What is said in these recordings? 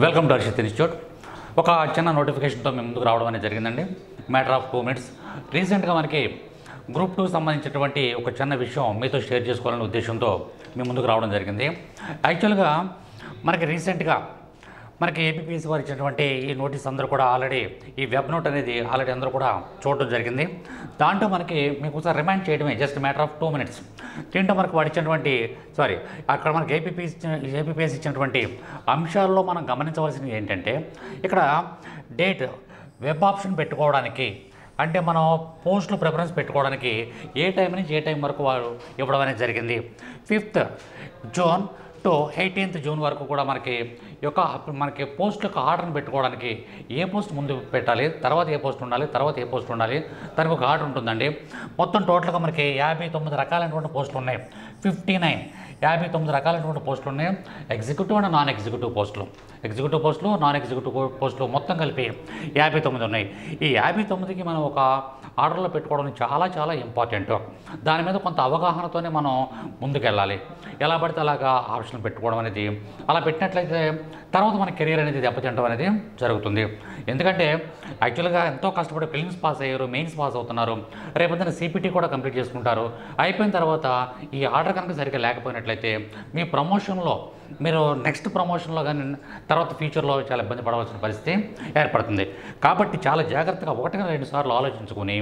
Welcome to Harshit institute. ఒక చిన్న నోటిఫికేషన్తో మేము ముందుకు రావడం అనేది జరిగిందండి. Matter of 2 minutes. రీసెంట్గా మనకి గ్రూప్ 2 సంబంధించినటువంటి ఒక చిన్న విషయం మీతో షేర్ చేసుకోవాలనే ఉద్దేశంతో మేము ముందుకు రావడం జరిగింది. యాక్చువల్గా మనకి రీసెంట్గా మనకి ఏపీపీఎస్సీ వారు ఇచ్చినటువంటి ఈ నోటీస్ అందరూ కూడా ఆల్రెడీ ఈ వెబ్ నోట్ అనేది ఆల్రెడీ అందరూ కూడా చూడడం జరిగింది. దాంట్లో మనకి మీకు ఒకసారి రిమైండ్ చేయడమే, జస్ట్ మ్యాటర్ ఆఫ్ 2 minutes. దీంట్లో మనకు వాడు ఇచ్చినటువంటి అక్కడ మనకి ఏపీపీఎస్సీ ఇచ్చినటువంటి అంశాల్లో మనం గమనించవలసినవి ఏంటంటే, ఇక్కడ డేట్ వెబ్ ఆప్షన్ పెట్టుకోవడానికి అంటే మనం పోస్టులు ప్రిఫరెన్స్ పెట్టుకోవడానికి ఏ టైం నుంచి ఏ టైం వరకు వారు ఇవ్వడం అనేది జరిగింది. 5th June to 18th June వరకు కూడా మనకి పోస్ట్ యొక్క ఆర్డర్ని పెట్టుకోవడానికి ఏ పోస్ట్ ముందు పెట్టాలి, తర్వాత ఏ పోస్ట్ ఉండాలి, దానికి ఒక ఆర్డర్ ఉంటుందండి. మొత్తం టోటల్గా మనకి 59 రకాలైనటువంటి పోస్టులు ఉన్నాయి. 59 రకాలైనటువంటి పోస్టులు ఉన్నాయి. ఎగ్జిక్యూటివ్ అండ్ నాన్ ఎగ్జిక్యూటివ్ పోస్టులు, నాన్ ఎగ్జిక్యూటివ్ పోస్టులు మొత్తం కలిపి 59 ఉన్నాయి. ఈ 59కి మనం ఒక ఆర్డర్లో పెట్టుకోవడం చాలా ఇంపార్టెంట్. దాని మీద కొంత అవగాహనతోనే మనం ముందుకెళ్ళాలి. ఎలా పడితే అలాగా ఆప్షన్లు పెట్టుకోవడం అనేది, అలా పెట్టినట్లయితే తర్వాత మన కెరీర్ అనేది దెబ్బతింటం అనేది జరుగుతుంది. ఎందుకంటే యాక్చువల్గా ఎంతో కష్టపడి ప్రిలిమ్స్ పాస్ అయ్యారు, మెయిన్స్ పాస్ అవుతున్నారు, రేపొద్దున సిపిటి కూడా కంప్లీట్ చేసుకుంటారు. అయిపోయిన తర్వాత ఈ ఆర్డర్ కనుక సరిగ్గా లేకపోయినట్లయితే మీ ప్రమోషన్లో మీరు నెక్స్ట్ ప్రమోషన్లో కానీ తర్వాత ఫ్యూచర్లో చాలా ఇబ్బంది పడవలసిన పరిస్థితి ఏర్పడుతుంది. కాబట్టి చాలా జాగ్రత్తగా 1-2 సార్లు ఆలోచించుకొని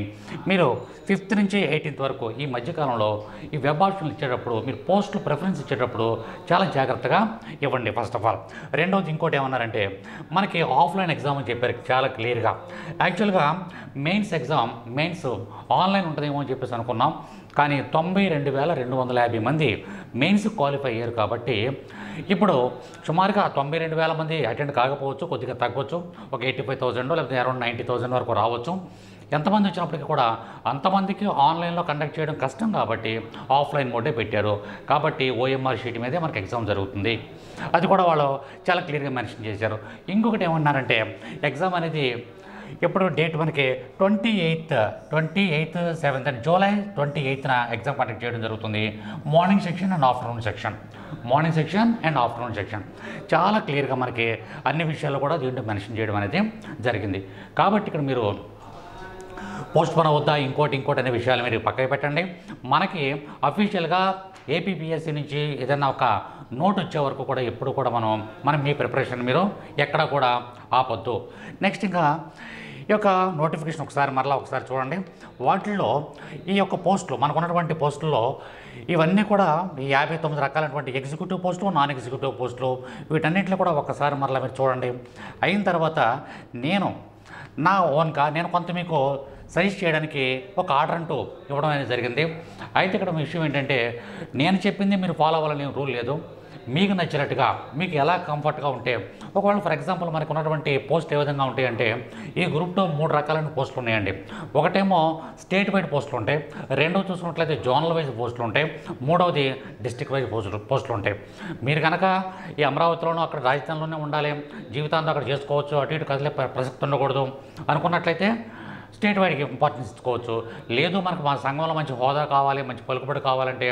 మీరు 5th నుంచి 18th వరకు ఈ మధ్యకాలంలో ఈ వెబ్ ఆప్షన్లు ఇచ్చేటప్పుడు, మీరు పోస్టులు ప్రిఫరెన్స్ ఇచ్చేటప్పుడు చాలా జాగ్రత్తగా ఇవ్వండి. First of all. రెండవది ఇంకోటి ఏమన్నారంటే, మనకి ఆఫ్లైన్ ఎగ్జామ్ అని చెప్పారు చాలా క్లియర్గా. యాక్చువల్గా మెయిన్స్ ఆన్లైన్ ఉంటుందేమో అని చెప్పేసి అనుకున్నాం. కానీ 92,250 మంది మెయిన్స్ క్వాలిఫై అయ్యారు. కాబట్టి ఇప్పుడు సుమారుగా 92,000 మంది అటెండ్ కాకపోవచ్చు, కొద్దిగా తగ్గవచ్చు, ఒక 85,000 లేకపోతే అరౌండ్ 90,000 వరకు రావచ్చు. ఎంతమంది వచ్చినప్పటికీ కూడా అంతమందికి ఆన్లైన్లో కండక్ట్ చేయడం కష్టం కాబట్టి ఆఫ్లైన్ మోడే పెట్టారు. కాబట్టి ఓఎంఆర్ షీట్ మీదే మనకి ఎగ్జామ్ జరుగుతుంది. అది కూడా వాళ్ళు చాలా క్లియర్గా మెన్షన్ చేశారు. ఇంకొకటి ఏమన్నారంటే, ఎగ్జామ్ అనేది ఎప్పుడు డేట్ మనకి 28th 7th July 28th exam conduct చేయడం జరుగుతుంది. Morning section and afternoon section చాలా క్లియర్గా మనకి అన్ని విషయాలు కూడా దీంట్లో మెన్షన్ చేయడం అనేది జరిగింది. కాబట్టి ఇక్కడ మీరు పోస్ట్ పోన్ అవుద్దా ఇంకోటి అనే విషయాలు మీరు పక్కకి పెట్టండి. మనకి అఫీషియల్గా ఏపీపీఎస్సీ నుంచి ఏదైనా ఒక నోట్ వచ్చే వరకు కూడా ఎప్పుడు కూడా మనం మీ ప్రిపరేషన్ మీరు ఎక్కడ కూడా ఆపొద్దు. నెక్స్ట్ ఇంకా ఈ యొక్క నోటిఫికేషన్ ఒకసారి చూడండి. వాటిల్లో ఈ యొక్క పోస్టులు మనకు ఉన్నటువంటి పోస్టుల్లో ఇవన్నీ కూడా ఈ 59 రకాలైనటువంటి ఎగ్జిక్యూటివ్ పోస్టులు, నాన్ ఎగ్జిక్యూటివ్ పోస్టులు, వీటన్నింటిలో కూడా ఒకసారి మరలా మీరు చూడండి. అయిన తర్వాత నేను నా ఓన్గా కొంత మీకు సజెస్ట్ చేయడానికి ఒక ఆర్డర్ అంటూ ఇవ్వడం అనేది జరిగింది. అయితే ఇక్కడ విషయం ఏంటంటే, నేను చెప్పింది మీరు ఫాలో అవ్వాలని రూల్ లేదు. మీకు నచ్చినట్టుగా మీకు ఎలా కంఫర్ట్గా ఉంటే, ఒకవేళ ఫర్ ఎగ్జాంపుల్ మనకు ఉన్నటువంటి పోస్ట్ ఏ విధంగా ఉంటాయంటే, ఈ గ్రూప్లో 3 రకాలైన పోస్టులు ఉన్నాయండి. ఒకటేమో స్టేట్ వైడ్ పోస్టులు ఉంటాయి, రెండవది చూసుకున్నట్లయితే జోనల్ వైజ్ పోస్టులు ఉంటాయి, మూడవది డిస్ట్రిక్ట్ వైజ్ పోస్టులు ఉంటాయి. మీరు కనుక ఈ అమరావతిలోనూ అక్కడ రాజధానిలోనే ఉండాలి, జీవితాంతం అక్కడ చేసుకోవచ్చు, అటు ఇటు కదిలే ప్రసక్తి ఉండకూడదు అనుకున్నట్లయితే స్టేట్ వైడ్కి ఇంపార్టెన్స్ ఇచ్చుకోవచ్చు. లేదు మనకు మా సంఘంలో మంచి హోదా కావాలి, మంచి పలుకుబడి కావాలంటే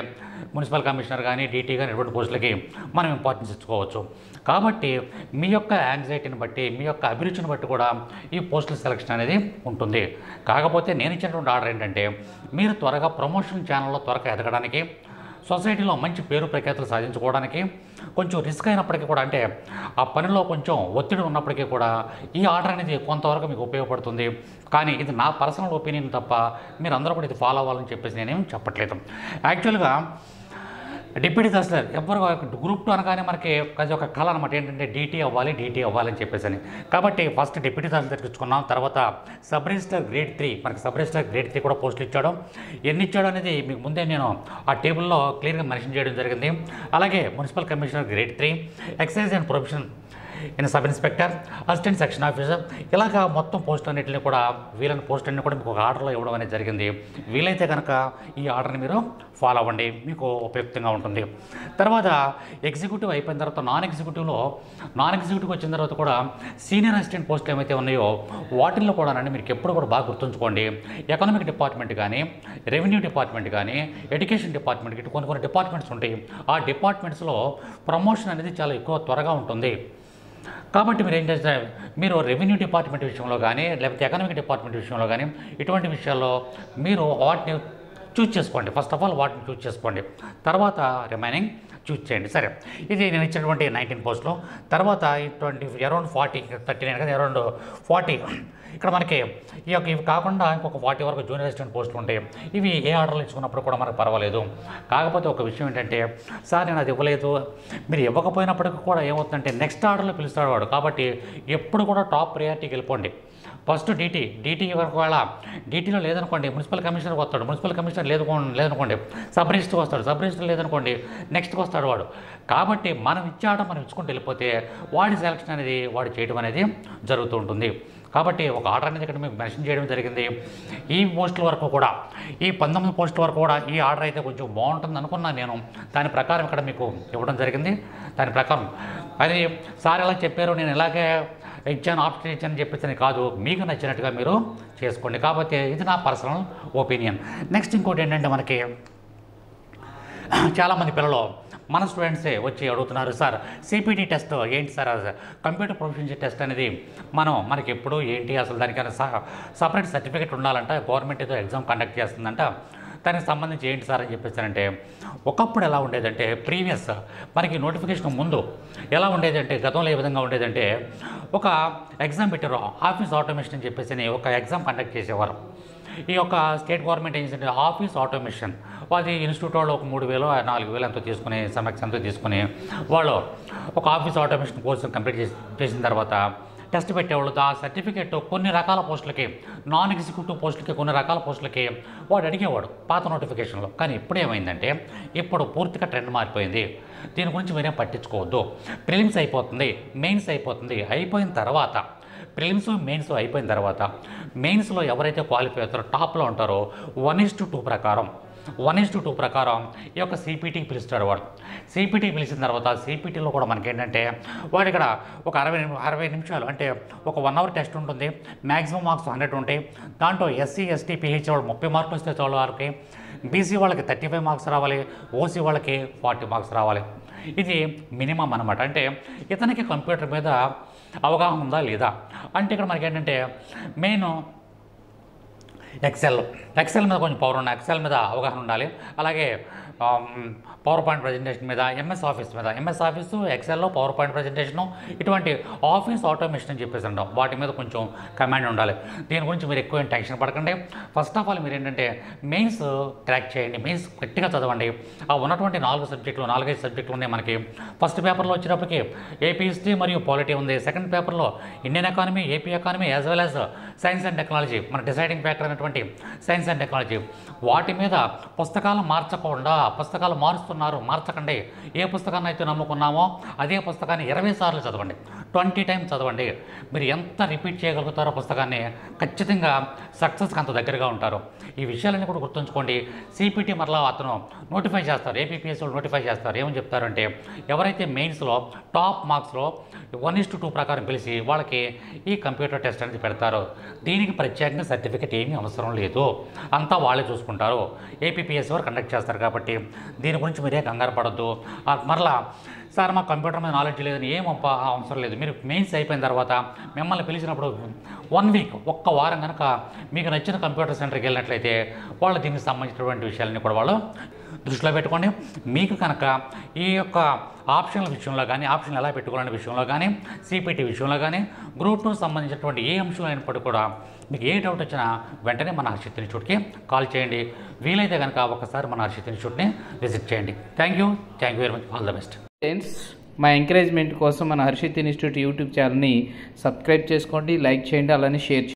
మున్సిపల్ కమిషనర్ కానీ డీటీ కానీ ఇటువంటి పోస్టులకి మనం ఇంపార్టెన్స్ ఇచ్చుకోవచ్చు. కాబట్టి మీ యొక్క యాంగ్జైటీని బట్టి, మీ యొక్క అభిరుచిని బట్టి కూడా ఈ పోస్టుల సెలక్షన్ అనేది ఉంటుంది. కాకపోతే నేను ఇచ్చినటువంటి ఆర్డర్ ఏంటంటే, మీరు త్వరగా ప్రమోషన్ ఛానల్లో త్వరగా ఎదగడానికి, సొసైటీలో మంచి పేరు ప్రఖ్యాతులు సాధించుకోవడానికి, కొంచెం రిస్క్ అయినప్పటికీ కూడా, అంటే ఆ పనిలో కొంచెం ఒత్తిడి ఉన్నప్పటికీ కూడా ఈ ఆర్డర్ అనేది కొంతవరకు మీకు ఉపయోగపడుతుంది. కానీ ఇది నా పర్సనల్ ఒపీనియన్ తప్ప మీరు అందరూ కూడా ఇది ఫాలో అవ్వాలని చెప్పేసి నేనేం చెప్పట్లేదు. యాక్చువల్గా డిప్యూటీ తహసీల్దార్ ఎవరు గ్రూప్ 2 అనగానే మనకి అది ఒక కళ అనమాట, ఏంటంటే డీటీ అవ్వాలని చెప్పేసి అని. కాబట్టి ఫస్ట్ డిప్యూటీ తహసీల్దార్ ఇచ్చుకున్నాం. తర్వాత సబ్ రిజిస్టర్ గ్రేడ్ 3, మనకి సబ్ రిజిస్టర్ గ్రేడ్ 3 కూడా పోస్టులు ఇచ్చాడు. ఎన్ని ఇచ్చాడు అనేది మీకు ముందే నేను ఆ టేబుల్లో క్లియర్గా మెన్షన్ చేయడం జరిగింది. అలాగే municipal commissioner grade 3, excise and profession sub inspector, assistant section officer, ఇలాగా మొత్తం పోస్టులు అన్నింటినీ కూడా వీళ్ళని పోస్టులన్నీ కూడా మీకు ఒక ఆర్డర్లో ఇవ్వడం అనేది జరిగింది. వీలైతే కనుక ఈ ఆర్డర్ని మీరు ఫాలో అవ్వండి, మీకు ఉపయుక్తంగా ఉంటుంది. తర్వాత ఎగ్జిక్యూటివ్ అయిపోయిన తర్వాత నాన్ ఎగ్జిక్యూటివ్ వచ్చిన తర్వాత కూడా సీనియర్ అసిస్టెంట్ పోస్టులు ఏమైతే ఉన్నాయో వాటిల్లో కూడా మీరు ఎప్పుడు కూడా బాగా గుర్తుంచుకోండి. ఎకనామిక్ డిపార్ట్మెంట్ కానీ, రెవెన్యూ డిపార్ట్మెంట్ కానీ, ఎడ్యుకేషన్ డిపార్ట్మెంట్ ఇటు కొన్ని డిపార్ట్మెంట్స్ ఉంటాయి. ఆ డిపార్ట్మెంట్స్లో ప్రమోషన్ అనేది చాలా త్వరగా ఉంటుంది. కాబట్టి మీరు ఏం చేస్తారు, మీరు రెవెన్యూ డిపార్ట్మెంట్ విషయంలో కానీ లేకపోతే ఎకనామిక్ డిపార్ట్మెంట్ విషయంలో కానీ ఇటువంటి విషయాల్లో మీరు వాటిని చూస్ చేసుకోండి. ఫస్ట్ ఆఫ్ ఆల్ వాటిని చూస్ చేసుకోండి, తర్వాత రిమైనింగ్ చూస్ చేయండి. సరే, ఇది నేను ఇచ్చినటువంటి 19 పోస్టులు. తర్వాత అరౌండ్ 40, 39 కదా, అరౌండ్ 40 ఇక్కడ మనకి ఇవి కాకుండా ఇంకొక 40 వరకు జూనియర్ అసిస్టెంట్ పోస్టులు ఉంటాయి. ఇవి ఏ ఆర్డర్లు ఇచ్చుకున్నప్పుడు కూడా మనకు పర్వాలేదు. కాకపోతే ఒక విషయం ఏంటంటే, సార్ నేను అది ఇవ్వలేదు, మీరు ఇవ్వకపోయినప్పటికీ కూడా ఏమవుతుందంటే నెక్స్ట్ ఆర్డర్లో పిలుస్తాడు వాడు. కాబట్టి ఎప్పుడు కూడా టాప్ ప్రయారిటీకి వెళ్ళిపోండి. ఫస్ట్ డీటీ ఒకవేళ డీటీలో లేదనుకోండి మున్సిపల్ కమిషనర్కి వస్తాడు, మున్సిపల్ కమిషనర్ లేదనుకోండి సబ్ రిజిస్టర్ వస్తాడు, సబ్ రిజిస్టర్ లేదనుకోండి నెక్స్ట్కి వస్తాడు వాడు. కాబట్టి మనం ఇచ్చే ఆర్డర్ మనం ఇచ్చుకుంటూ వెళ్ళిపోతే వాడి సెలక్షన్ అనేది వాడు చేయడం అనేది జరుగుతూ ఉంటుంది. కాబట్టి ఒక ఆర్డర్ అనేది ఇక్కడ మీకు మెన్షన్ చేయడం జరిగింది. ఈ పోస్టుల వరకు కూడా, ఈ 19 పోస్టుల వరకు కూడా ఈ ఆర్డర్ అయితే కొంచెం బాగుంటుంది అనుకున్నాను నేను. దాని ప్రకారం ఇక్కడ మీకు ఇవ్వడం జరిగింది. దాని ప్రకారం అది సార్ ఎలా చెప్పారు, నేను ఇలాగే ఇచ్చాను, ఆప్షన్ ఇచ్చాను చెప్పేసి కాదు, మీకు నచ్చినట్టుగా మీరు చేసుకోండి. కాబట్టి ఇది నా పర్సనల్ ఒపీనియన్. నెక్స్ట్ ఇంకోటి ఏంటంటే, మనకి చాలామంది పిల్లలు మన స్టూడెంట్సే వచ్చి అడుగుతున్నారు, సార్ సిపిటి టెస్ట్ ఏంటి సార్, కంప్యూటర్ ప్రొఫిషియన్సీ టెస్ట్ అనేది మనకి ఎప్పుడు ఏంటి, అసలు దానికైనా సపరేట్ సర్టిఫికేట్ ఉండాలంట, గవర్నమెంట్ ఏదో ఎగ్జామ్ కండక్ట్ చేస్తుందంట, దానికి సంబంధించి ఏంటి సార్ అని చెప్పేసారంటే, ఒకప్పుడు ఎలా ఉండేదంటే ప్రీవియస్ మనకి నోటిఫికేషన్ ముందు ఎలా ఉండేదంటే, గతంలో ఏ విధంగా ఉండేదంటే, ఒక ఎగ్జామ్ పెట్టారు, ఆఫీస్ ఆటోమేషన్ అని చెప్పేసి ఒక ఎగ్జామ్ కండక్ట్ చేసేవారు. ఈ యొక్క స్టేట్ గవర్నమెంట్ ఏం చేసింది, ఆఫీస్ ఆటోమేషన్ అది ఇన్స్టిట్యూట్ వాళ్ళు ఒక 3,000 4,000 ఎంతో తీసుకుని ఎంతో తీసుకుని వాళ్ళు ఒక ఆఫీస్ ఆటోమేషన్ కోర్సు కంప్లీట్ చేసిన తర్వాత టెస్ట్ పెట్టేవాళ్ళు. ఆ సర్టిఫికేట్ కొన్ని రకాల పోస్టులకి, నాన్ ఎగ్జిక్యూటివ్ పోస్టులకి, కొన్ని రకాల పోస్టులకి వాడు అడిగేవాడు పాత నోటిఫికేషన్లో. కానీ ఇప్పుడు ఏమైందంటే, ఇప్పుడు పూర్తిగా ట్రెండ్ మారిపోయింది. దీని గురించి మీరేం పట్టించుకోవద్దు. ప్రిలిమ్స్ అయిపోతుంది, మెయిన్స్ అయిపోతుంది, అయిపోయిన తర్వాత ప్రిలిమ్స్ మెయిన్స్ అయిపోయిన తర్వాత మెయిన్స్లో ఎవరైతే క్వాలిఫై అవుతారో టాప్లో ఉంటారో 1:2 ప్రకారం ఈ యొక్క సిపిటీకి పిలుస్తాడు వాడు. సిపిటీకి పిలిచిన తర్వాత సిపిటీలో కూడా మనకేంటంటే, వాడు ఇక్కడ ఒక 60 నిమిషాలు అంటే ఒక 1 అవర్ టెస్ట్ ఉంటుంది. మ్యాక్సిమం మార్క్స్ 100 ఉంటాయి. దాంట్లో ఎస్సీ ఎస్టీ పిహెచ్ వాళ్ళు 30 మార్కులు వస్తే చాలు వారికి, బీసీ వాళ్ళకి 35 మార్క్స్ రావాలి, ఓసీ వాళ్ళకి 40 మార్క్స్ రావాలి. ఇది మినిమం అనమాట. అంటే ఇతనికి కంప్యూటర్ మీద అవగాహన ఉందా లేదా అంటే, ఇక్కడ మనకి ఏంటంటే మెయిన్ ఎక్సెల్ మీద కొంచెం పవర్ ఉన్న ఎక్సెల్ మీద అవగాహన ఉండాలి. అలాగే పవర్ పాయింట్ ప్రజెంటేషన్ మీద, ఎంఎస్ ఆఫీసు, ఎక్సెల్లో పవర్ పాయింట్ ప్రజెంటేషను, ఇటువంటి ఆఫీస్ ఆటోమేషన్ అని చెప్పేసి అంటాం, వాటి మీద కొంచెం కమాండ్ ఉండాలి. దీని గురించి మీరు ఎక్కువ టెన్షన్ పడకండి. ఫస్ట్ ఆఫ్ ఆల్ మీరు ఏంటంటే మెయిన్స్ క్రాక్ చేయండి, మెయిన్స్ గట్టిగా చదవండి. ఆ ఉన్నటువంటి 4 సబ్జెక్టులు 4-5 సబ్జెక్టులు ఉన్నాయి మనకి. ఫస్ట్ పేపర్లో వచ్చేటప్పటికి ఏపీ హిస్టరీ మరియు పాలిటీ ఉంది. సెకండ్ పేపర్లో Indian economy, AP economy, as well as science and technology, మన డిసైడింగ్ ఫ్యాక్టర్ అయినటువంటి సైన్స్ అండ్ టెక్నాలజీ. వాటి మీద పుస్తకాలు పుస్తకాలు మార్చకండి. ఏ పుస్తకాన్ని అయితే నమ్ముకున్నామో అదే పుస్తకాన్ని 20 సార్లు చదవండి, 20 టైమ్స్ చదవండి. మీరు ఎంత రిపీట్ చేయగలుగుతారో పుస్తకాన్ని ఖచ్చితంగా సక్సెస్కి అంత దగ్గరగా ఉంటారు. ఈ విషయాలన్నీ కూడా గుర్తుంచుకోండి. సిపిటి మరలా అతను నోటిఫై చేస్తారు, ఏపీపీఎస్ వాళ్ళు నోటిఫై చేస్తారు. ఏమని చెప్తారంటే, ఎవరైతే మెయిన్స్లో టాప్ మార్క్స్లో 1:2 ప్రకారం పిలిచి వాళ్ళకి ఈ కంప్యూటర్ టెస్ట్ అనేది పెడతారు. దీనికి ప్రత్యేకంగా సర్టిఫికేట్ ఏమీ అవసరం లేదు, అంతా వాళ్ళే చూసుకుంటారు. ఏపీపీఎస్ వారు కండక్ట్ చేస్తారు. కాబట్టి దీని గురించి మీరే కంగారు పడద్దు. మరలా సార్ మాకు కంప్యూటర్ మీద నాలెడ్జ్ లేదని ఏం అవసరం లేదు. మీరు మెయిన్స్ అయిపోయిన తర్వాత మిమ్మల్ని పిలిచినప్పుడు 1 వీక్, ఒక్క వారం కనుక మీకు నచ్చిన కంప్యూటర్ సెంటర్కి వెళ్ళినట్లయితే వాళ్ళు దీనికి సంబంధించినటువంటి విషయాలని కూడా వాళ్ళు దృష్టిలో పెట్టుకోండి. మీకు కనుక ఈ యొక్క ఆప్షన్ల విషయంలో కానీ, ఆప్షన్ ఎలా పెట్టుకోవాలనే విషయంలో కానీ, సిపిటి విషయంలో కానీ, గ్రూప్ 2 సంబంధించినటువంటి ఏ అంశం అయినప్పటికీ కూడా మీకు ఏ డౌట్ వచ్చినా వెంటనే మన హర్షిత్ ఇన్స్టిట్యూట్కి కాల్ చేయండి. వీలైతే కనుక ఒకసారి మన హర్షిత్ ఇన్స్టిట్యూట్ని విజిట్ చేయండి. Thank you very much. All the best. Friends, మా ఎంకరేజ్మెంట్ కోసం మన హర్షిత్ ఇన్స్టిట్యూట్ యూట్యూబ్ ఛానల్ని సబ్స్క్రైబ్ చేసుకోండి, లైక్ చేయండి, అలానే షేర్ చేయండి.